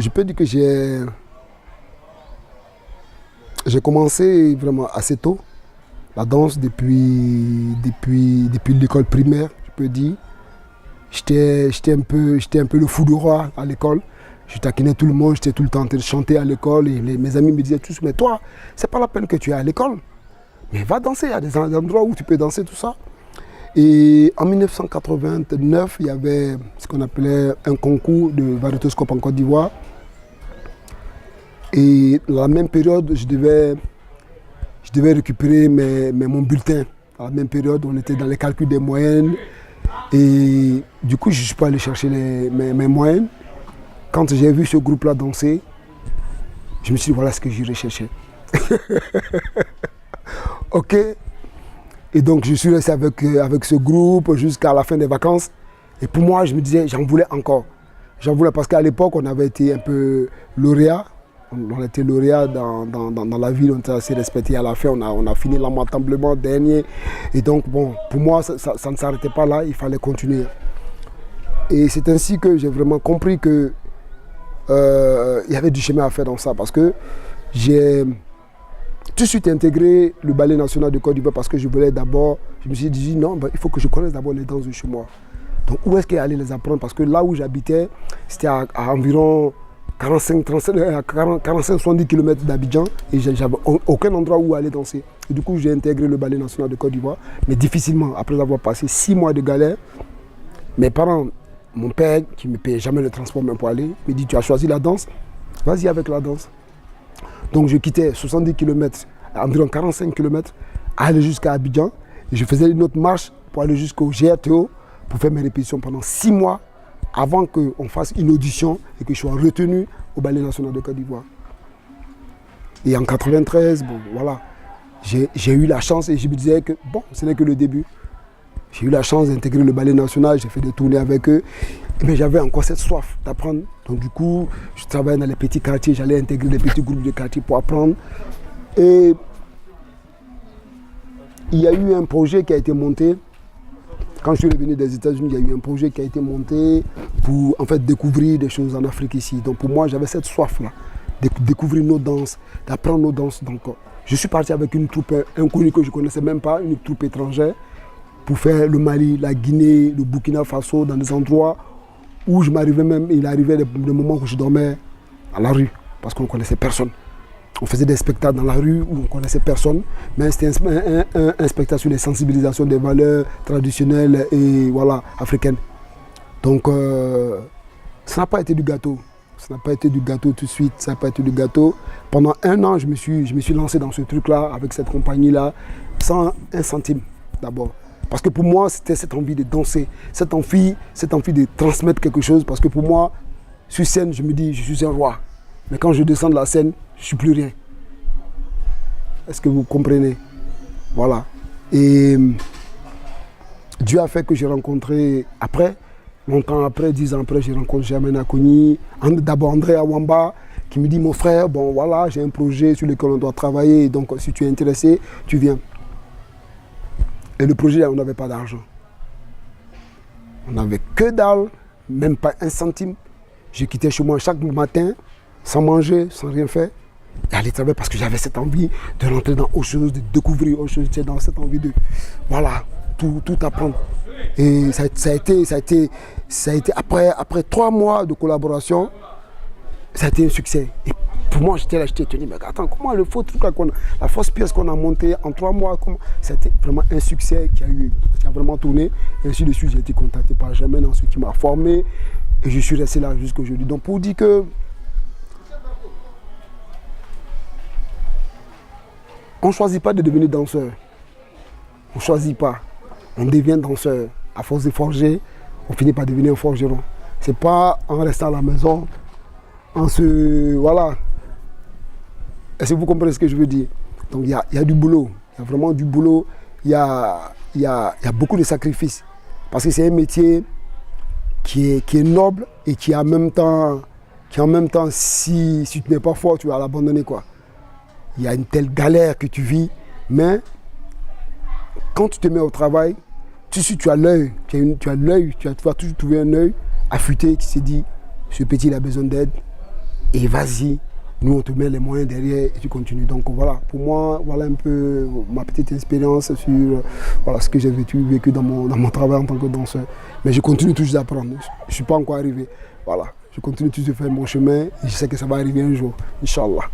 je peux dire que j'ai commencé vraiment assez tôt la danse depuis l'école primaire, je peux dire. J'étais un peu le fou du roi à l'école. Je taquinais tout le monde, j'étais tout le temps en train de chanter à l'école. Et mes amis me disaient tous, mais toi, c'est pas la peine que tu es à l'école. Mais va danser, il y a des endroits où tu peux danser, tout ça. Et en 1989, il y avait ce qu'on appelait un concours de variétoscope en Côte d'Ivoire. Et dans la même période, je devais récupérer mon bulletin. À la même période, on était dans les calculs des moyennes. Et du coup, je ne suis pas allé chercher mes moyennes. Quand j'ai vu ce groupe-là danser, je me suis dit, voilà ce que j'irai chercher. Ok. Et donc, je suis resté avec ce groupe jusqu'à la fin des vacances. Et pour moi, je me disais, j'en voulais encore. J'en voulais parce qu'à l'époque, on avait été un peu lauréat. On était lauréat dans la ville, on était assez respecté. À la fin, on a fini lamentablement dernier. Et donc, bon, pour moi, ça ne s'arrêtait pas là, il fallait continuer. Et c'est ainsi que j'ai vraiment compris que il y avait du chemin à faire dans ça. Parce que j'ai tout de suite intégré le ballet national de Côte d'Ivoire parce que je me suis dit, non, il faut que je connaisse d'abord les danses de chez moi. Donc, où est-ce qu'il allait les apprendre? Parce que là où j'habitais, c'était à environ 45-70 km d'Abidjan et j'avais aucun endroit où aller danser. Et du coup, j'ai intégré le ballet national de Côte d'Ivoire, mais difficilement. Après avoir passé 6 mois de galère, mes parents, mon père, qui ne me payait jamais le transport même pour aller, me dit, tu as choisi la danse, vas-y avec la danse. Donc je quittais 70 km, environ 45 km, aller jusqu'à Abidjan. Et je faisais une autre marche pour aller jusqu'au GRTO pour faire mes répétitions pendant 6 mois avant qu'on fasse une audition et que je sois retenu au Ballet national de Côte d'Ivoire. Et en 93, bon, voilà, j'ai eu la chance et je me disais que bon, ce n'est que le début. J'ai eu la chance d'intégrer le Ballet national, j'ai fait des tournées avec eux. Mais j'avais encore cette soif d'apprendre. Donc du coup, je travaillais dans les petits quartiers, j'allais intégrer les petits groupes de quartiers pour apprendre. Et il y a eu un projet qui a été monté. Quand je suis revenu des États-Unis, il y a eu un projet qui a été monté pour en fait découvrir des choses en Afrique ici. Donc pour moi, j'avais cette soif-là, de découvrir nos danses, d'apprendre nos danses. Donc je suis parti avec une troupe inconnue que je ne connaissais même pas, une troupe étrangère, pour faire le Mali, la Guinée, le Burkina Faso, dans des endroits où je m'arrivais même, il arrivait des moments où je dormais à la rue, parce qu'on ne connaissait personne. On faisait des spectacles dans la rue où on ne connaissait personne, mais c'était un spectacle sur les sensibilisations des valeurs traditionnelles et voilà, africaines. Donc, ça n'a pas été du gâteau. Ça n'a pas été du gâteau tout de suite, ça n'a pas été du gâteau. Pendant 1 an, je me suis lancé dans ce truc-là, avec cette compagnie-là, sans 1 centime d'abord. Parce que pour moi, c'était cette envie de danser, cette envie de transmettre quelque chose. Parce que pour moi, sur scène, je me dis, je suis un roi. Mais quand je descends de la scène, je ne suis plus rien. Est-ce que vous comprenez? Voilà. Et Dieu a fait que j'ai rencontré, après, longtemps après, 10 ans après, j'ai rencontré Germaine Acogny, d'abord André Awamba, qui me dit, mon frère, bon voilà, j'ai un projet sur lequel on doit travailler, donc si tu es intéressé, tu viens. Et le projet, on n'avait pas d'argent. On n'avait que dalle, même pas 1 centime. Je quittais chez moi chaque matin, sans manger, sans rien faire, et aller travailler parce que j'avais cette envie de rentrer dans autre chose, de découvrir autre chose. J'étais dans cette envie de, voilà, tout apprendre. Et ça a été après 3 mois de collaboration, ça a été un succès. Et pour moi, j'étais là, j'étais tenu, mais attends, comment le faux truc là, la fausse pièce qu'on a montée en 3 mois, c'était vraiment un succès qui a vraiment tourné. Et ainsi de suite, j'ai été contacté par Germaine, ensuite qui m'a formé. Et je suis resté là jusqu'à aujourd'hui. Donc pour dire que on ne choisit pas de devenir danseur. On ne choisit pas. On devient danseur. À force de forger, on finit par devenir un forgeron. Ce n'est pas en restant à la maison, voilà. Est-ce que vous comprenez ce que je veux dire? Donc il y a du boulot. Il y a vraiment du boulot. Il y a beaucoup de sacrifices. Parce que c'est un métier qui est noble et qui en même temps, si tu n'es pas fort, tu vas l'abandonner, quoi. Il y a une telle galère que tu vis, mais quand tu te mets au travail, tu as l'œil, tu vas toujours trouver un œil affûté qui se dit, ce petit il a besoin d'aide, et vas-y, nous on te met les moyens derrière et tu continues. Donc voilà, pour moi, voilà un peu ma petite expérience sur voilà, ce que j'ai vécu dans mon travail en tant que danseur. Mais je continue toujours d'apprendre, je ne suis pas encore arrivé. Voilà, je continue toujours de faire mon chemin et je sais que ça va arriver un jour, Inch'Allah.